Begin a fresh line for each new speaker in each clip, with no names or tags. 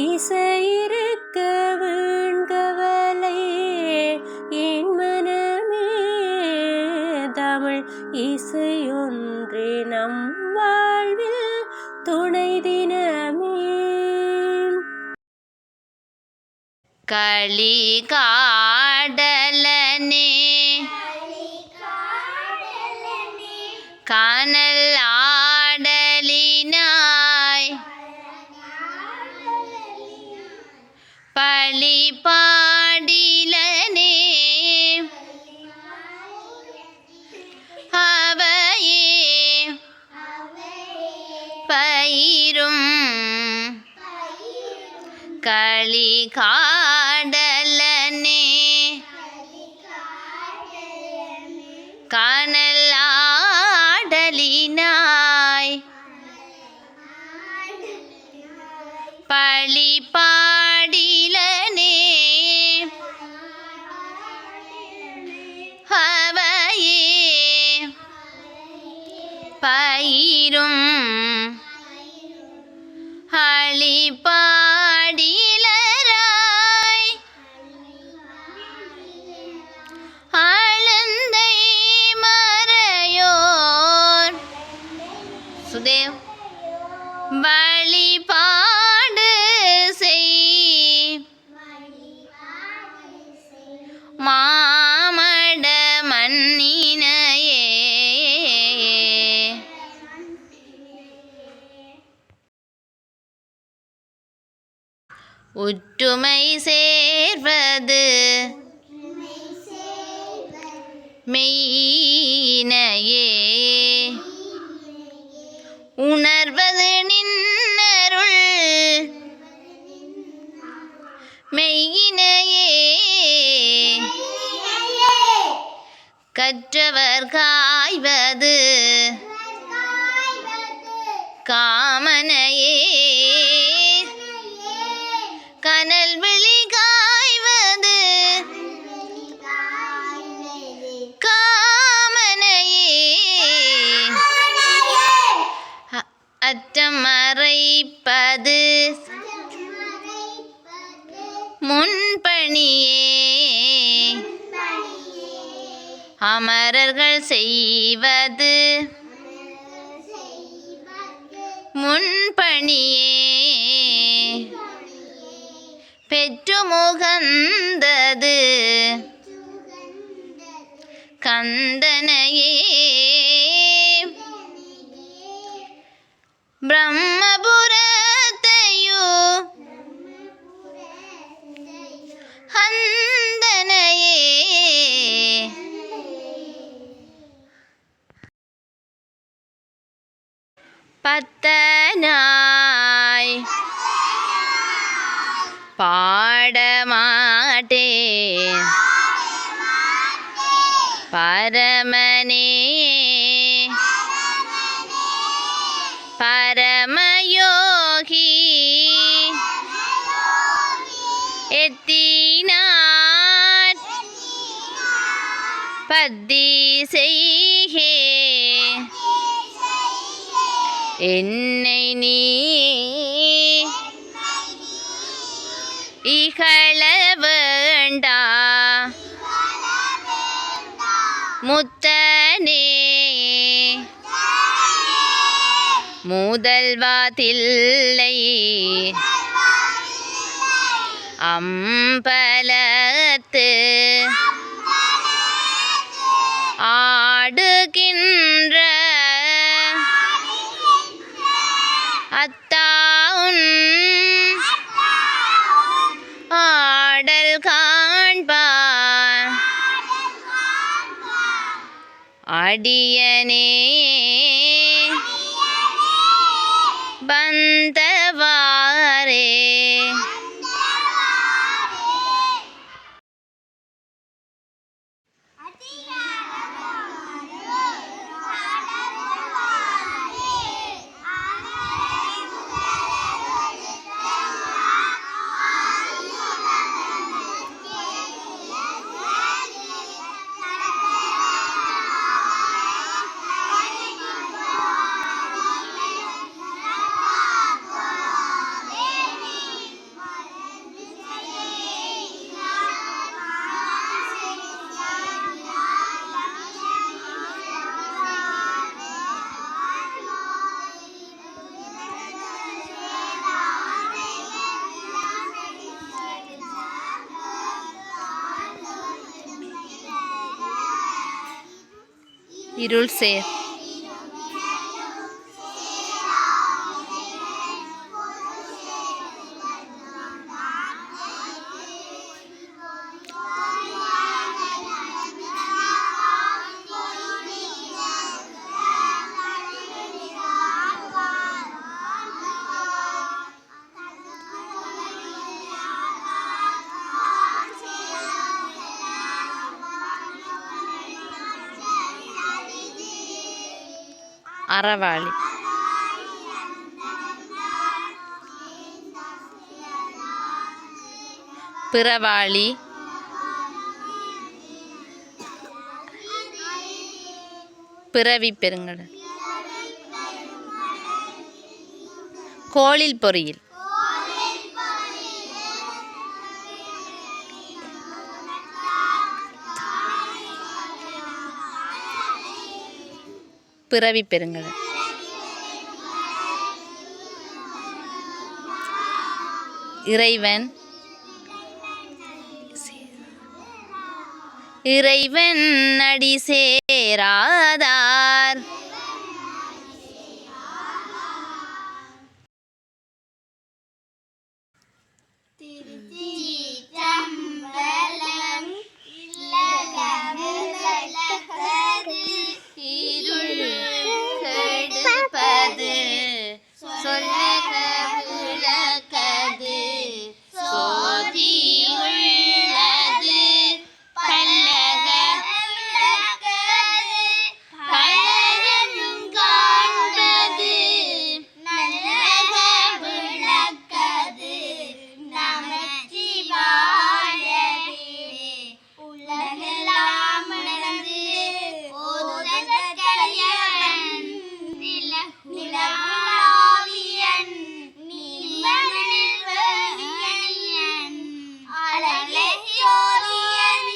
இசையிருக்க வீண்கவலை என் மனமே தமிழ் இசையொன்றே நம் வாழ்வில் துணை தினமே.
களி காடலனே கானல் ஆடலினாய் பழி பாடிலனே அவையே பயிரும் களி காடலனே கானல் ஆடலினாய் பழி பாடிலனே அவையே பயிரும் அழி பாடிலராய் ஆளுந்தை மறையோர் சுதேவ் வழிபாடு செய் மாமட மன்னினையே ஒற்றுமை சேர்வது மெய்யினையே உணர்வது நின்னருள் மெய்யினையே கற்றவர் காய்வது காமனையே கனல் விழி காய்வது காமனையே அற்றம் மறைப்பது முன்பணியே அமரர்கள் செய்வது முன்பணியே பெற்று முகந்தது கந்தனையே பிரம்மபுரத்தையோ அந்தனையே பத்தனாய் பாடமாட்டேன் பரமனே பரமயோகி எத்தினார் பத்தி செய்கே என்னை நீ இகழ வேண்டா முத்தனே முதல்வாதில்லை அம்பலத்து ஆடுகின்ற அத்தாவுன் ஆடல் காண்பான் அடியனே வந்தவாரே இருள் சேர். அறவாளி. பிறவாளி. பிறவி பெருங்கடல். கோளில் பொறியில். பிறவி பெருங்கடல். இறைவன். இறைவன் அடி சேராதார் கெடுப்பது சொல்லுக விளக்கது சோதி உள்ளது பல்லக பலரும் காண்பது நல்லக விளக்கது நமச்சிவாயவே உலகெல்லாம் மலர்ந்து ஓதுதற்கரியவன் நிலவுலாவியன் நீர்மணலில் வழியன் அழகியோரியன்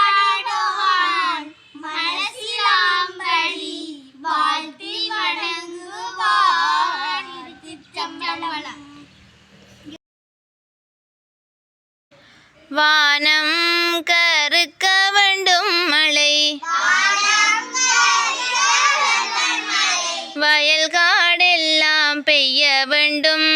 அமரப்படாடுவான் மனசிலாம்படி வாழ்த்தி வணங்குவான். திருச்சம்பலம். வானம் கருக்க வேண்டும் மழை வயல் காடெல்லாம் பெய்ய வேண்டும்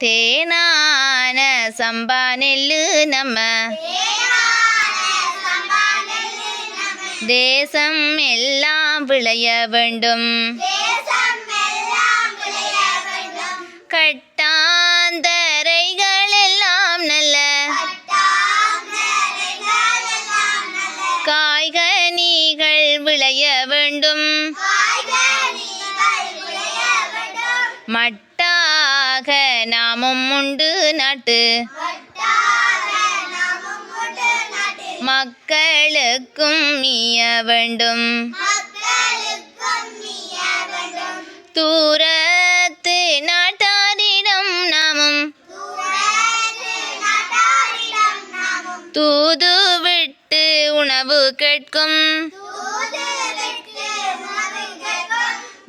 தேனான சம்பா நெல்லு நம்ம தேசம் எல்லாம் விளைய வேண்டும் கட்டாந்தரைகள் எல்லாம் நல்ல காய்கனிகள் விளைய வேண்டும் மட்டாக நாமும் உண்டு நாட்டு மக்களுக்கும் மீய வேண்டும் தூரத்து நாட்டாரிடம் நாமும் தூது விட்டு உணவு கேட்கும்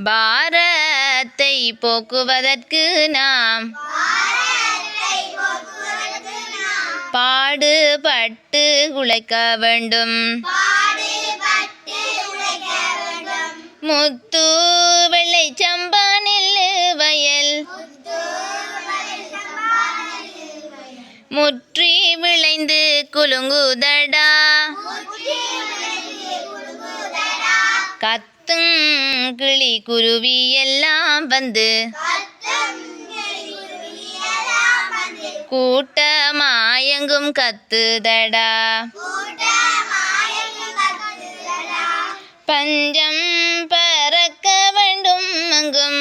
பாரத்தை போக்குவதற்கு நாம் பாடுபட்டு உழைக்க வேண்டும் முத்து வெள்ளை சம்பா நெல்லு வயல் முற்றி விளைந்து குலுங்குதடா கத்தும் கிளி குருவி எல்லாம் வந்து கூட்டமாயங்கும் கத்துதடா பஞ்சம் பறக்க வேண்டும் அங்கும்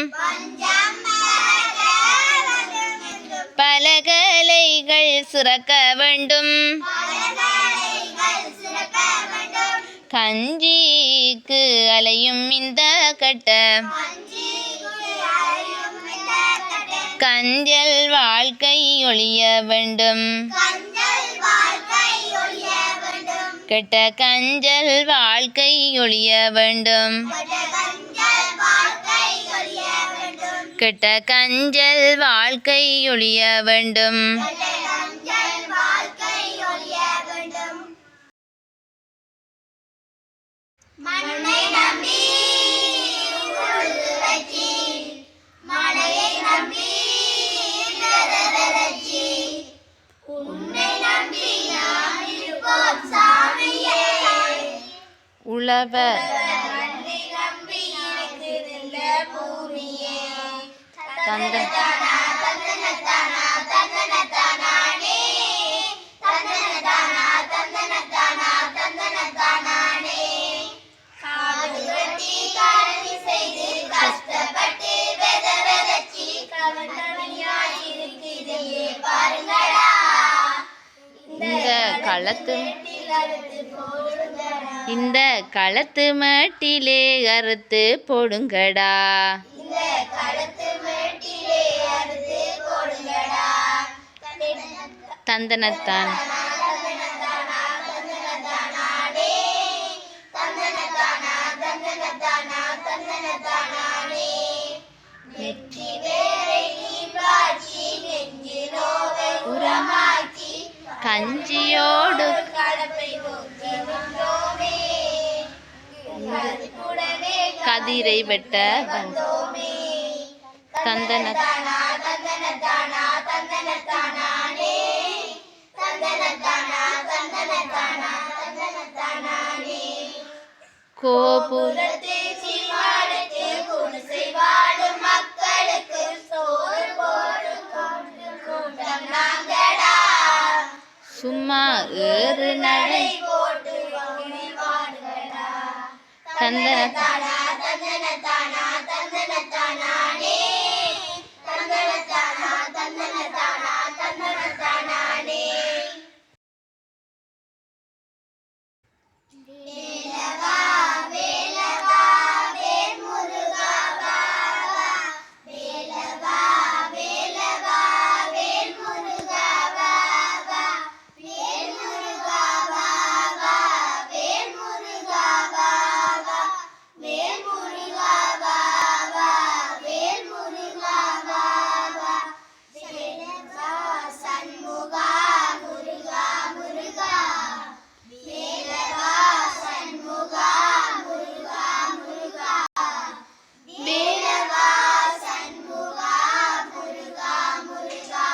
பலகலைகள் சுரக்க வேண்டும் கஞ்சிக்கு அலையும் இந்த கட்ட கஞ்சல் வாழ்க்கை ஒழிய வேண்டும் கெட்ட கஞ்சல் வாழ்க்கை ஒழிய வேண்டும் கெட்ட கஞ்சல் வாழ்க்கை ஒழிய வேண்டும்
மண்ணை நம்பி உழுது வச்சி, மழையை நம்பி வறட்சி, உன்னை நம்பி நாம் இருப்போம் சாமியே.
உழவர்
மண்ணை நம்பி இருக்குதில்ல பூமியே.
தந்தனத்தானா
தந்தனத்தானா தந்தனத்தானே, தந்தனத்தானா தந்தனத்தானா தந்தனத்தானே. காடு வெட்டி காரணி செய்து கஷ்டப்பட்டு விதைச்சி கவனமாய் இருக்குது பாருங்கடா.
இந்த களத்து
அறுத்து போடுங்கடா,
இந்த களத்து மட்டிலே அறுத்து போடுங்கடா.
இந்த களத்து மேட்டிலே அறுத்து போடுங்கடா.
தந்தனத்தான்
தந்தனத்தானா தந்தனத்தானே, தந்தனத்தானா தந்தனத்தானா தந்தனத்தானே. நெற்றி வேரை நீ பாய்ச்சி நெஞ்சிலோவை உரமாக்கி
கஞ்சியோடு
கலப்பை நோக்கி வந்தோமே. கதிருடனே
கதிரை வெட்ட
வந்தோமே.
தந்தனத்தானா
தந்தனத்தானா தந்தனத்தானே, தந்தனத்தானா தந்தனத்தானா தந்தனத்தானே.
கோபுர
புறத்து சீமானுக்கு குடிசை வாழும் மக்களுக்கு சோறு போடும் கூட்டம் நாங்கடா.
சும்மா ஏறு நடை
போட்டு வாங்கி வாடுங்கடா.
தந்தனத்தானா
தந்தனத்தானா தந்தனத்தானே, தந்தனத்தானா தந்தனத்தானா தந்தனத்தானே. வேலவா வேலவா வேல் முருகா வா வா, வேலவா வேலவா வேல் முருகா வா வா, வேல் முருகா வா வா, வேல் முருகா வா வா, வேல் முருகா வா வா, வேல் முருகா வா வா. வேலவா சண்முகா முருகா முருகா, வேலவா சண்முகா முருகா முருகா, வேலவா சண்முகா முருகா முருகா,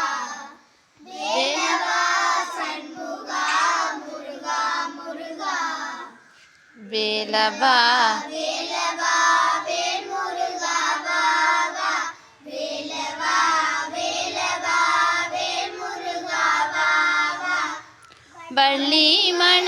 வேலவா சண்முகா முருகா முருகா.
வேலவா
வேலவா வேல் முருகா வா வா, வேலவா வேலவா வேல் முருகா வா வா.
வள்ளி மண